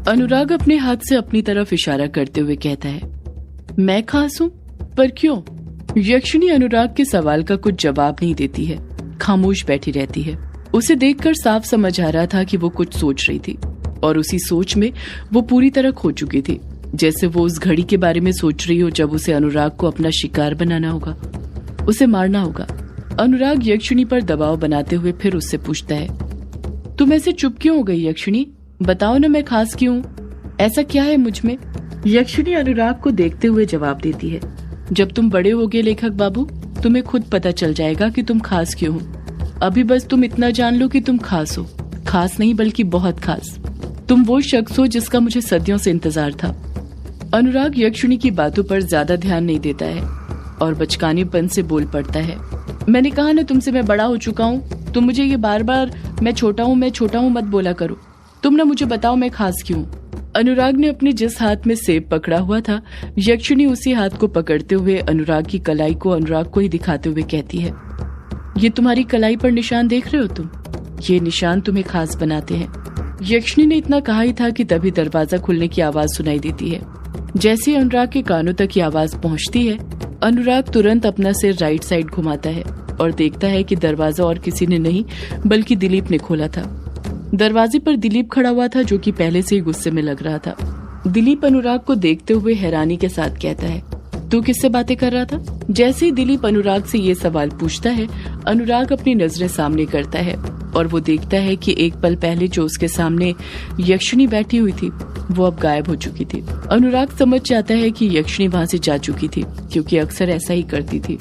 अनुराग अपने हाथ से अपनी तरफ इशारा करते हुए कहता है, मैं खास हूँ? पर क्यों? यक्षिणी अनुराग के सवाल का कुछ जवाब नहीं देती है, खामोश बैठी रहती है। उसे देखकर साफ समझ आ रहा था कि वो कुछ सोच रही थी और उसी सोच में वो पूरी तरह खो चुकी थी, जैसे वो उस घड़ी के बारे में सोच रही हो जब उसे अनुराग को अपना शिकार बनाना होगा, उसे मारना होगा। अनुराग यक्षिणी पर दबाव बनाते हुए फिर उससे पूछता है, तुम ऐसे चुप क्यों हो गई यक्षिणी? बताओ ना, मैं खास क्यों हूँ? ऐसा क्या है मुझ में? यक्षिणी अनुराग को देखते हुए जवाब देती है, जब तुम बड़े होगे लेखक बाबू, तुम्हें खुद पता चल जाएगा कि तुम खास क्यों हो। अभी बस तुम इतना जान लो कि तुम खास हो, खास नहीं बल्कि बहुत खास। तुम वो शख्स हो जिसका मुझे सदियों से इंतजार था। अनुराग यक्षिणी की बातों पर ज्यादा ध्यान नहीं देता है और बचकानेपन से बोल पड़ता है, मैंने कहा ना तुमसे मैं बड़ा हो चुका हूँ, तुम मुझे ये बार बार मैं छोटा हूँ मत बोला करो। तुम ना मुझे बताओ मैं खास क्यों? अनुराग ने अपने जिस हाथ में सेब पकड़ा हुआ था, यक्षिणी उसी हाथ को पकड़ते हुए अनुराग की कलाई को अनुराग को ही दिखाते हुए कहती है, ये तुम्हारी कलाई पर निशान देख रहे हो तुम? ये निशान तुम्हें खास बनाते हैं। यक्षिणी ने इतना कहा ही था कि तभी दरवाजा खुलने की आवाज सुनाई देती है। जैसे अनुराग के कानों तक ये आवाज पहुंचती है, अनुराग तुरंत अपना सिर राइट साइड घुमाता है और देखता है कि दरवाजा और किसी ने नहीं बल्कि दिलीप ने खोला था। दरवाजे पर दिलीप खड़ा हुआ था, जो कि पहले से ही गुस्से में लग रहा था। दिलीप अनुराग को देखते हुए हैरानी के साथ कहता है, तू किससे बातें कर रहा था? जैसे ही दिलीप अनुराग से ये सवाल पूछता है, अनुराग अपनी नजरें सामने करता है और वो देखता है कि एक पल पहले जो उसके सामने यक्षिणी बैठी हुई थी वो अब गायब हो चुकी थी। अनुराग समझ जाता है कि यक्षिणी वहाँ से जा चुकी थी, क्योंकि अक्सर ऐसा ही करती थी।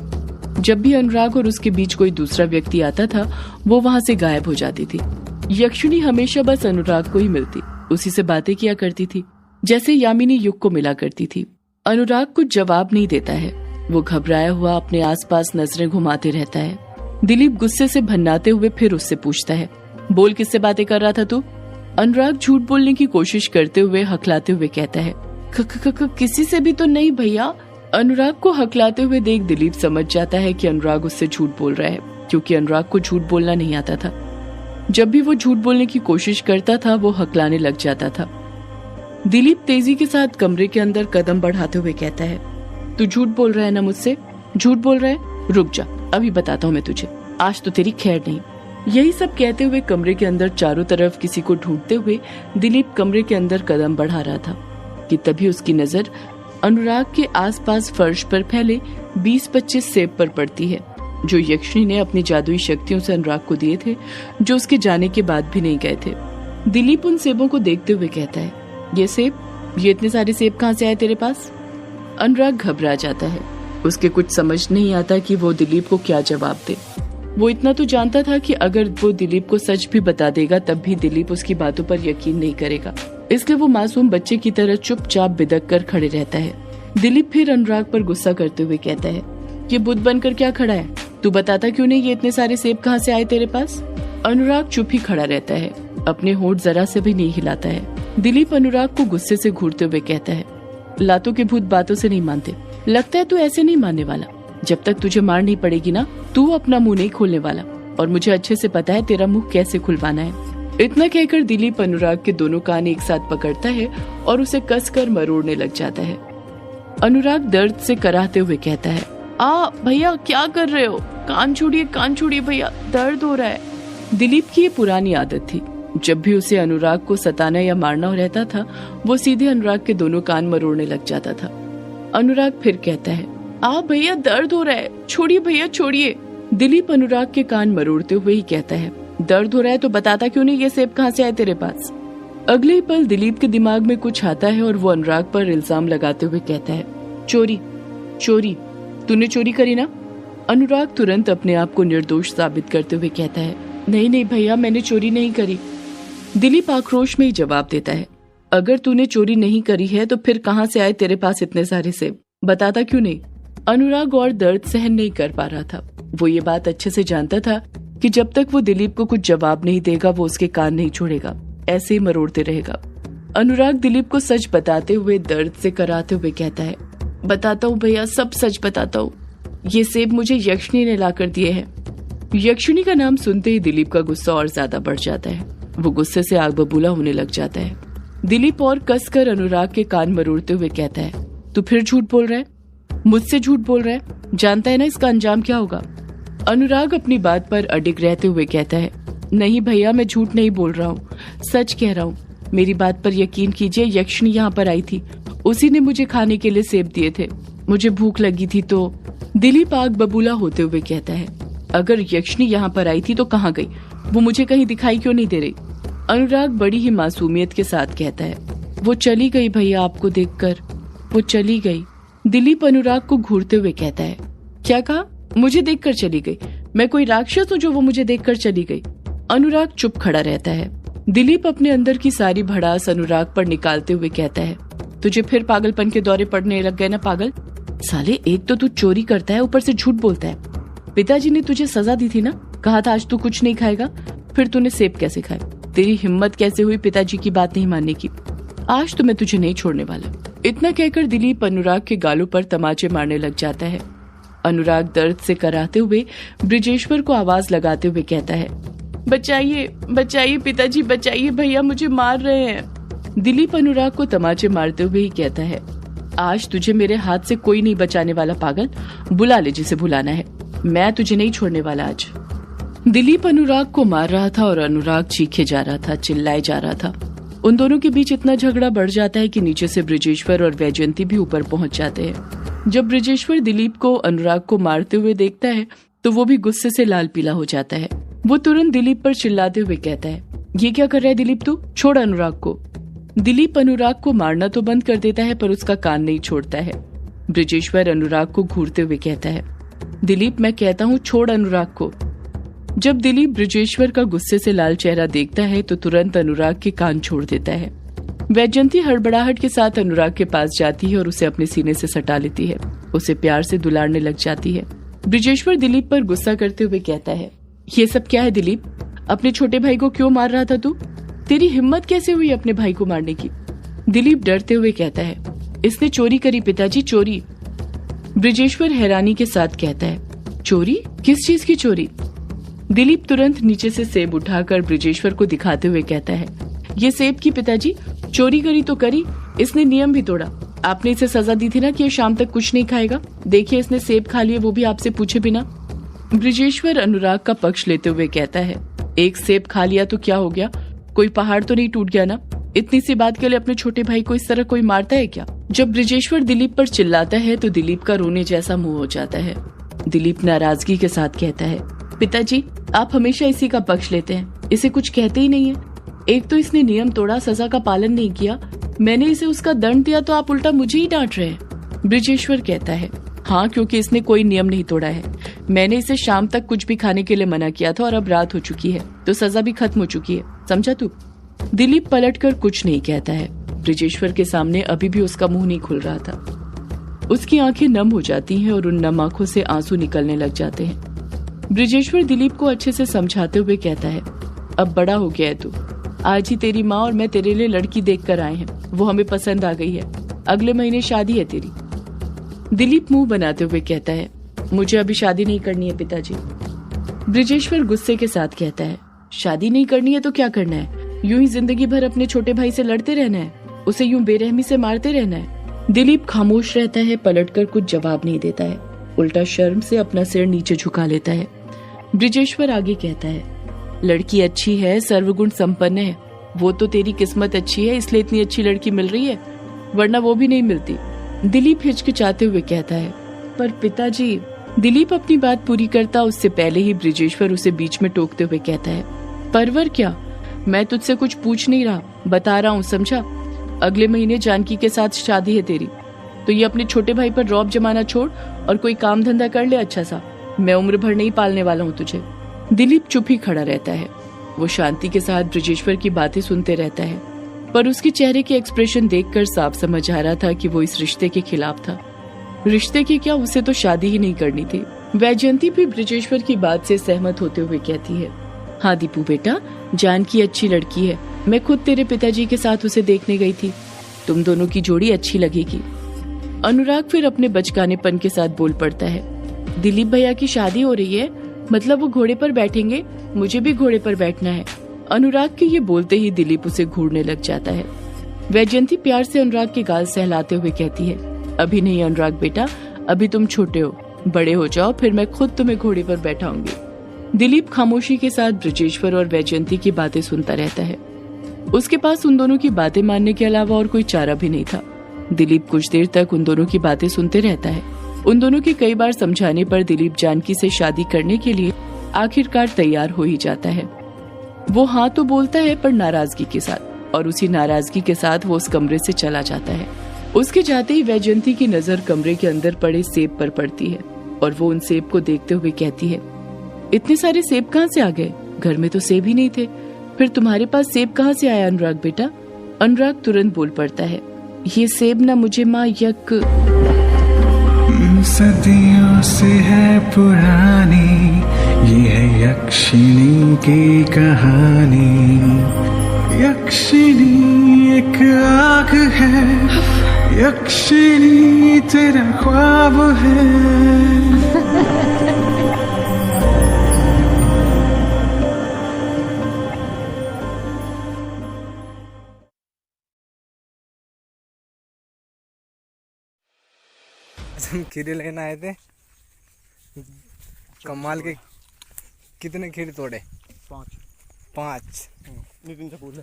जब भी अनुराग और उसके बीच कोई दूसरा व्यक्ति आता था, वो वहाँ से गायब हो जाती थी। यक्षिणी हमेशा बस अनुराग को ही मिलती, उसी से बातें किया करती थी, जैसे यामिनी युग को मिला करती थी। अनुराग कुछ जवाब नहीं देता है, वो घबराया हुआ अपने आसपास नजरें घुमाते रहता है। दिलीप गुस्से से भन्नाते हुए फिर उससे पूछता है, बोल किससे बातें कर रहा था तू? अनुराग झूठ बोलने की कोशिश करते हुए हकलाते हुए कहता है, किसी से भी तो नहीं भैया। अनुराग को हकलाते हुए देख दिलीप समझ जाता है कि अनुराग उससे झूठ बोल रहा है, क्योंकि अनुराग को झूठ बोलना नहीं आता था। जब भी वो झूठ बोलने की कोशिश करता था, वो हकलाने लग जाता था। दिलीप तेजी के साथ कमरे के अंदर कदम बढ़ाते हुए कहता है, तू झूठ बोल रहा है ना मुझसे? झूठ बोल रहा है? रुक जा, अभी बताता हूँ मैं तुझे, आज तो तेरी खैर नहीं। यही सब कहते हुए कमरे के अंदर चारों तरफ किसी को ढूंढते हुए दिलीप कमरे के अंदर कदम बढ़ा रहा था कि तभी उसकी नजर अनुराग के आसपास फर्श पर फैले 20-25 सेब पर पड़ती है, जो यक्षिणी ने अपनी जादुई शक्तियों से अनुराग को दिए थे, जो उसके जाने के बाद भी नहीं गए थे। दिलीप उन सेबों को देखते हुए कहता है, ये सेब, ये इतने सारे सेब कहाँ से आए तेरे पास? अनुराग घबरा जाता है, उसके कुछ समझ नहीं आता कि वो दिलीप को क्या जवाब दे। वो इतना तो जानता था कि अगर वो दिलीप को सच भी बता देगा तब भी दिलीप उसकी बातों पर यकीन नहीं करेगा, इसलिए वो मासूम बच्चे की तरह चुपचाप बिदक कर खड़े रहता है। दिलीप फिर अनुराग पर गुस्सा करते हुए कहता है, ये बुद्ध बनकर क्या खड़ा है? तू बताता क्यों नहीं ये इतने सारे सेब कहाँ से आए तेरे पास? अनुराग चुप ही खड़ा रहता है, अपने होंठ जरा से भी नहीं हिलाता है। दिलीप अनुराग को गुस्से से घूरते हुए कहता है, लातों के भूत बातों से नहीं मानते, लगता है तू ऐसे नहीं मानने वाला। जब तक तुझे मार नहीं पड़ेगी ना, तू अपना मुंह नहीं खोलने वाला, और मुझे अच्छे से पता है तेरा मुंह कैसे खुलवाना है। इतना कहकर दिलीप अनुराग के दोनों कान एक साथ पकड़ता है और उसे कसकर मरोड़ने लग जाता है। अनुराग दर्द से कराहते हुए कहता है, आ भैया क्या कर रहे हो? कान छोड़िए भैया, दर्द हो रहा है। दिलीप की ये पुरानी आदत थी, जब भी उसे अनुराग को सताना या मारना रहता था, वो सीधे अनुराग के दोनों कान मरोड़ने लग जाता था। अनुराग फिर कहता है, आ भैया दर्द हो रहा है, छोड़िए भैया छोड़िए। दिलीप अनुराग के कान मरोड़ते हुए ही कहता है, दर्द हो रहा है तो बताता क्यों नहीं ये सेब कहाँ से आए तेरे पास? अगले ही पल दिलीप के दिमाग में कुछ आता है और वो अनुराग पर इल्जाम लगाते हुए कहता है, चोरी, तूने चोरी करी ना? अनुराग तुरंत अपने आप को निर्दोष साबित करते हुए कहता है, नहीं भैया, मैंने चोरी नहीं करी। दिलीप आक्रोश में ही जवाब देता है, अगर तूने चोरी नहीं करी है तो फिर कहाँ से आए तेरे पास इतने सारे सेब? बताता क्यों नहीं? अनुराग और दर्द सहन नहीं कर पा रहा था। वो ये बात अच्छे से जानता था कि जब तक वो दिलीप को कुछ जवाब नहीं देगा, वो उसके कान नहीं छोड़ेगा, ऐसे ही मरोड़ते रहेगा। अनुराग दिलीप को सच बताते हुए दर्द से कराते हुए कहता है, बताता हूँ भैया, सब सच बताता हूँ, ये सेब मुझे यक्षिणी ने लाकर दिए हैं। यक्षिणी का नाम सुनते ही दिलीप का गुस्सा और ज्यादा बढ़ जाता है, वो गुस्से से आग बबूला होने लग जाता है। दिलीप और कसकर अनुराग के कान मरोड़ते हुए कहता है, तू फिर झूठ बोल रहा है, मुझसे झूठ बोल रहा है, जानता है ना इसका अंजाम क्या होगा। अनुराग अपनी बात पर अडिग रहते हुए कहता है, नहीं भैया, मैं झूठ नहीं बोल रहा हूँ, सच कह रहा हूँ, मेरी बात पर यकीन कीजिए, यक्षिणी यहाँ पर आई थी, उसी ने मुझे खाने के लिए सेब दिए थे, मुझे भूख लगी थी तो। दिलीप आग बबूला होते हुए कहता है, अगर यक्षिणी यहाँ पर आई थी तो कहाँ गई, वो मुझे कहीं दिखाई क्यों नहीं दे रही। अनुराग बड़ी ही मासूमियत के साथ कहता है, वो चली गई भैया, आपको देखकर वो चली गई। दिलीप अनुराग को घूरते हुए कहता है, क्या कहा, मुझे देखकर चली गई, मैं कोई राक्षस हूँ जो वो मुझे देखकर चली गई। अनुराग चुप खड़ा रहता है। दिलीप अपने अंदर की सारी भड़ास अनुराग पर निकालते हुए कहता है, तुझे फिर पागलपन के दौरे पड़ने लग गए ना पागल। साले, एक तो तू चोरी करता है, ऊपर से झूठ बोलता है। पिताजी ने तुझे सजा दी थी ना, कहा था आज तू कुछ नहीं खाएगा, फिर तूने सेब कैसे खाए, तेरी हिम्मत कैसे हुई पिताजी की बात नहीं मानने की। आज तो मैं तुझे नहीं छोड़ने वाला। इतना कहकर दिलीप अनुराग के गालों पर तमाचे मारने लग जाता है। अनुराग दर्द से कराहते हुए ब्रिजेश्वर को आवाज लगाते हुए कहता है, बचाइए बचाइए पिताजी, बचाइए भैया, मुझे मार रहे हैं। दिलीप अनुराग को तमाचे मारते हुए ही कहता है, आज तुझे मेरे हाथ से कोई नहीं बचाने वाला पागल, बुला ले जिसे बुलाना है, मैं तुझे नहीं छोड़ने वाला आज। दिलीप अनुराग को मार रहा था और अनुराग चीखे जा रहा था, चिल्लाए जा रहा था। उन दोनों के बीच इतना झगड़ा बढ़ जाता है कि नीचे से ब्रिजेश्वर और वैजयंती भी ऊपर पहुंच जाते हैं। जब ब्रिजेश्वर दिलीप को अनुराग को मारते हुए देखता है तो वो भी गुस्से से लाल पीला हो जाता है। वो तुरंत दिलीप पर चिल्लाते हुए कहता है, ये क्या कर रहा है दिलीप, तू छोड़ अनुराग को। दिलीप अनुराग को मारना तो बंद कर देता है पर उसका कान नहीं छोड़ता है। ब्रिजेश्वर अनुराग को घूरते हुए कहता है, दिलीप मैं कहता हूँ छोड़ अनुराग को। जब दिलीप ब्रिजेश्वर का गुस्से से लाल चेहरा देखता है तो तुरंत अनुराग के कान छोड़ देता है। वैजयंती हड़बड़ाहट के साथ अनुराग के पास जाती है और उसे अपने सीने से सटा लेती है, उसे प्यार से दुलारने लग जाती है। ब्रिजेश्वर दिलीप पर गुस्सा करते हुए कहता है, ये सब क्या है दिलीप, अपने छोटे भाई को क्यों मार रहा था तू, तेरी हिम्मत कैसे हुई अपने भाई को मारने की। दिलीप डरते हुए कहता है, इसने चोरी करी पिताजी, चोरी। ब्रिजेश्वर हैरानी के साथ कहता है, चोरी, किस चीज की चोरी। दिलीप तुरंत नीचे से सेब उठाकर ब्रिजेश्वर को दिखाते हुए कहता है, ये सेब की पिताजी, चोरी करी तो करी, इसने नियम भी तोड़ा, आपने इसे सजा दी थी ना कि ये शाम तक कुछ नहीं खाएगा, देखिए इसने सेब खा लिए, वो भी आपसे पूछे बिना। ब्रिजेश्वर अनुराग का पक्ष लेते हुए कहता है, एक सेब खा लिया तो क्या हो गया, कोई पहाड़ तो नहीं टूट गया ना, इतनी सी बात के लिए अपने छोटे भाई को इस तरह कोई मारता है क्या। जब ब्रिजेश्वर दिलीप पर चिल्लाता है तो दिलीप का रोने जैसा मुंह हो जाता है। दिलीप नाराजगी के साथ कहता है, पिताजी आप हमेशा इसी का पक्ष लेते हैं, इसे कुछ कहते ही नहीं है, एक तो इसने नियम तोड़ा, सजा का पालन नहीं किया, मैंने इसे उसका दंड दिया तो आप उल्टा मुझे ही डांट रहे हैं। ब्रिजेश्वर कहता है, हाँ क्योंकि इसने कोई नियम नहीं तोड़ा है, मैंने इसे शाम तक कुछ भी खाने के लिए मना किया था और अब रात हो चुकी है तो सजा भी खत्म हो चुकी है, समझा तू। दिलीप पलटकर कुछ नहीं कहता है। ब्रिजेश्वर के सामने अभी भी उसका मुंह नहीं खुल रहा था, उसकी आंखें नम हो जाती हैं और उन नम आंखों से आंसू निकलने लग जाते हैं। ब्रिजेश्वर दिलीप को अच्छे से समझाते हुए कहता है, अब बड़ा हो गया है तू, आज ही तेरी माँ और मैं तेरे लिए लड़की देखकर आए हैं, वो हमें पसंद आ गई है, अगले महीने शादी है तेरी। दिलीप मुंह बनाते हुए कहता है, मुझे अभी शादी नहीं करनी है पिताजी। ब्रिजेश्वर गुस्से के साथ कहता है, शादी नहीं करनी है तो क्या करना है, यूं ही जिंदगी भर अपने छोटे भाई से लड़ते रहना है, उसे यूं बेरहमी से मारते रहना है। दिलीप खामोश रहता है, पलटकर कुछ जवाब नहीं देता है, उल्टा शर्म से अपना सिर नीचे झुका लेता है। ब्रिजेश्वर आगे कहता है, लड़की अच्छी है, सर्वगुण संपन्न है, वो तो तेरी किस्मत अच्छी है इसलिए इतनी अच्छी लड़की मिल रही है, वरना वो भी नहीं मिलती। दिलीप हिचकिचाते हुए कहता है, पर पिताजी। दिलीप अपनी बात पूरी करता उससे पहले ही ब्रिजेश्वर उसे बीच में टोकते हुए कहता है, परवर क्या, मैं तुझसे कुछ पूछ नहीं रहा, बता रहा हूँ, समझा। अगले महीने जानकी के साथ शादी है तेरी, तो ये अपने छोटे भाई पर रौब जमाना छोड़ और कोई काम धंधा कर ले अच्छा सा, मैं उम्र भर नहीं पालने वाला हूँ तुझे। दिलीप चुप ही खड़ा रहता है, वो शांति के साथ ब्रिजेश्वर की बातें सुनते रहता है, पर उसके चेहरे के एक्सप्रेशन देखकर साफ समझ आ रहा था कि वो इस रिश्ते के खिलाफ था। रिश्ते की क्या, उसे तो शादी ही नहीं करनी थी। वैजयंती भी ब्रिजेश्वर की बात से सहमत होते हुए कहती है, हाँ दीपू बेटा, जानकी अच्छी लड़की है, मैं खुद तेरे पिताजी के साथ उसे देखने गई थी, तुम दोनों की जोड़ी अच्छी लगेगी। अनुराग फिर अपने बचकानेपन के साथ बोल पड़ता है, दिलीप भैया की शादी हो रही है, मतलब वो घोड़े पर बैठेंगे, मुझे भी घोड़े पर बैठना है। अनुराग के ये बोलते ही दिलीप उसे घूरने लग जाता है। वैजयंती प्यार से अनुराग के गाल सहलाते हुए कहती है, अभी नहीं अनुराग बेटा, अभी तुम छोटे हो, बड़े हो जाओ फिर मैं खुद तुम्हें घोड़े पर बैठाऊंगी। दिलीप खामोशी के साथ ब्रजेश्वर और वैजयंती की बातें सुनता रहता है। उसके पास उन दोनों की बातें मानने के अलावा और कोई चारा भी नहीं था। दिलीप कुछ देर तक उन दोनों की बातें सुनते रहता है। उन दोनों के कई बार समझाने पर दिलीप जानकी से शादी करने के लिए आखिरकार तैयार हो ही जाता है। वो हाँ तो बोलता है पर नाराजगी के साथ, और उसी नाराजगी के साथ वो उस कमरे से चला जाता है। उसके जाते ही वैजयंती की नजर कमरे के अंदर पड़े सेब पर पड़ती है और वो उन सेब को देखते हुए कहती है, इतने सारे सेब कहाँ से आ गए? घर में तो सेब ही नहीं थे, फिर तुम्हारे पास सेब कहाँ से आया अनुराग बेटा? अनुराग तुरंत बोल पड़ता है, ये सेब ना मुझे माँ सदियों से है पुरानी, ये है यक्षिणी की कहानी। यक्षिणी एक आग है, यक्षिणी तेरा ख्वाब है। हम खीरे लेने आए थे, कमाल के। कितने खीरे तोड़े? 5। नितिन से पूछ ले।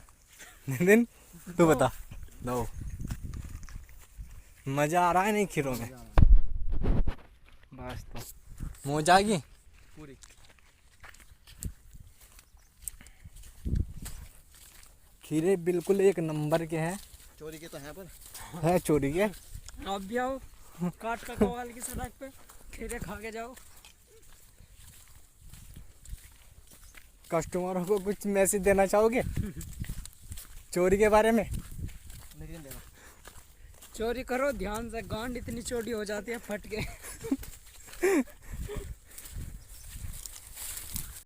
नितिन तू बता। लो, मजा आ रहा है नहीं खीरों में? बस तो मौज आ गई पूरी। खीरे बिल्कुल एक नंबर के हैं। चोरी के तो हैं पर है चोरी के। आप भी आओ काट का कवाल की सड़क पे खीरे खा के जाओ। कस्टमरों को कुछ मैसेज देना चाहोगे चोरी के बारे में? नहीं देना। चोरी करो ध्यान से, गांड इतनी चोरी हो जाती है फट के।